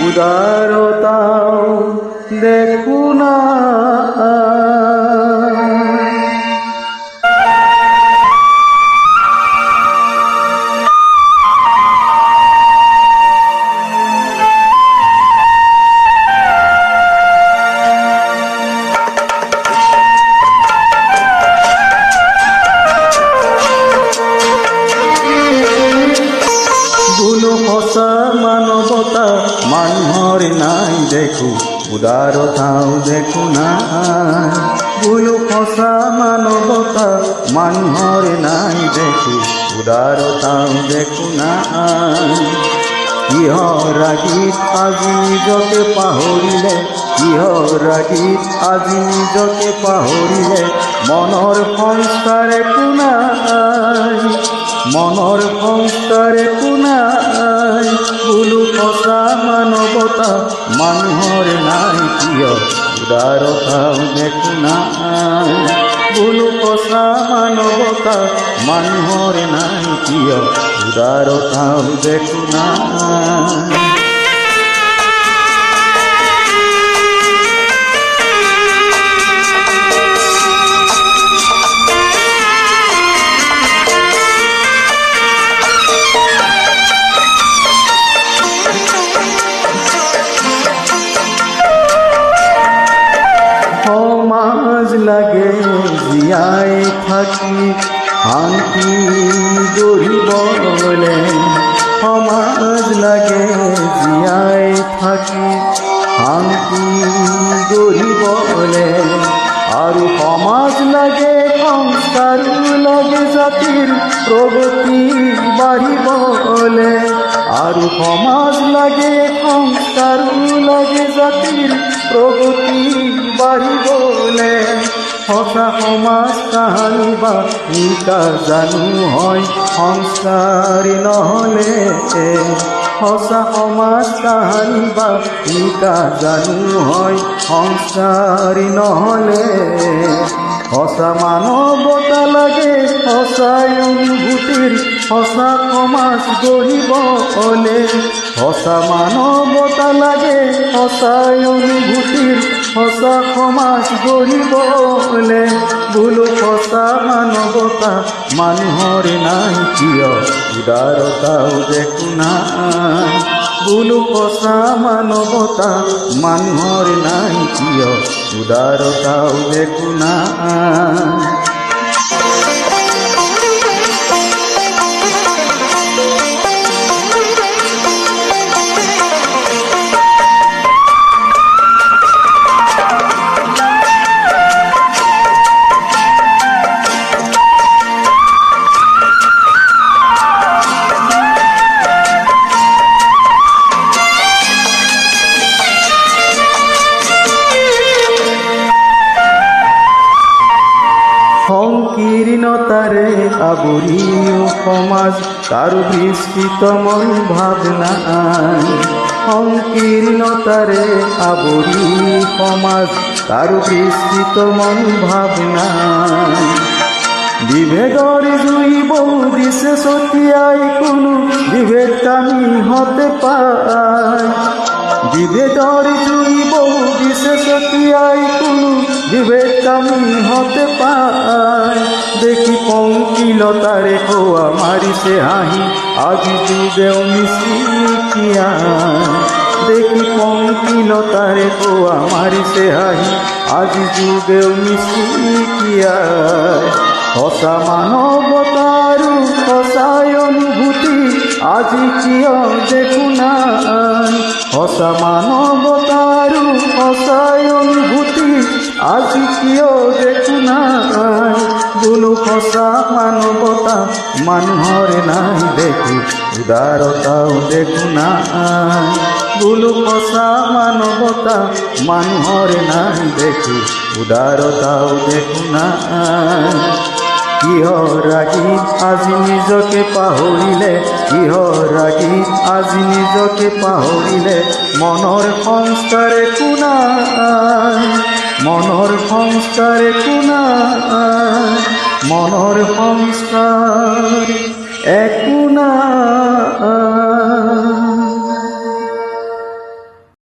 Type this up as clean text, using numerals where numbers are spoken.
উদাৰতাও দেখো না। সঁচা মানৱতা মানুহৰ নাই দেখো, উদাৰতাও দেখো নাই। বোলো সঁচা মানৱতা মানুহৰ নাই দেখো, উদাৰতাও দেখো নাই। কিহৰ ৰাগীত আজি নিজকে পাহৰিলে, কিহৰ ৰাগীত আজি নিজকে পাহৰিলে, মনৰ সংস্কাৰ একো নাই, মনৰ সংস্কাৰ একো নাই। বোলো সঁচা মানৱতা মানুহৰ নাই কিয়, উদাৰতাও দেখো নাই। বোলো সঁচা মানৱতা মানুহৰ নাই কিয়, উদাৰতাও দেখো নাই। সমাজ লাগে জীয়াই থাকি শান্তি গঢ়িবলে, সমাজ লাগে জীয়াই থাকি শান্তি গঢ়িবলে। আৰু সমাজ লাগে সংস্কাৰো লাগে জাতিৰ প্ৰগতি বাঢ়িবলে। আৰু সমাজ লাগে সংস্কাৰো লাগে জাতিৰ প্ৰগতি বাঢ়িবলে। সঁচা সমাজ কাহানি বা শিকা জানো হয় সংস্কাৰী নহ'লে, সঁচা সমাজ কাহানি বা শিকা জানো হয় সংস্কাৰী নহ'লে। সঁচা মানৱতা লাগে সঁচাই অনুভূতিৰ সঁচা সমাজ গঢ়িবলে। সঁচা মানৱতা লাগে সঁচাই অনুভূতিৰ সঁচা সমাজ গঢ়িবলে। বোলো সঁচা মানৱতা মানুহৰ নাই কিয়, উদাৰতাও দেখো নাই। বোলো সঁচা মানৱতা মানুহৰ নাই কিয়, উদাৰতাও দেখো নাই। সংকীৰ্ণতাৰে আৱৰিও সমাজ কাৰো বিস্তৃত মন ভাৱনা। সংকীৰ্ণতাৰে আৱৰি সমাজ কাৰো বিস্তৃত মন ভাৱনা। বিভেদৰ জুই বহু দিছে ছটিয়াই কোনো বিভেদ কামি হতে পায়। বিভেদৰ জুই বহু দিছে ছটিয়াই কোনো বিভেদ কামি হতে পায়। দেখি পংকিলতাৰে খোৱা মাৰিছে হাঁহি আজি যুগেও মিচিকিয়া। দেখি পংকিলতাৰে খোৱা মাৰিছে হাঁহি আজি যুগেও মিচিকিয়া। সঁচা মানৱতাৰো সঁচাই অনুভূতি আজি কিয় দেখো নাই। সঁচা মানৱতাৰো সঁচাই অনুভূতি আজি কিয় দেখো নাই। বোলো সঁচা মানৱতা মানুহৰ নাই দেখো, উদাৰতাও দেখো নাই। বোলো সঁচা মানৱতা মানুহৰ নাই দেখো, উদাৰতাও দেখো নাই। কিহৰ ৰাগীত আজি নিজকে পাহৰিলে, কিহৰ ৰাগীত আজি নিজকে পাহৰিলে, মনৰ সংস্কাৰ একো নাই, মনৰ সংস্কাৰ একো নাই, মনৰ সংস্কাৰ একো নাই।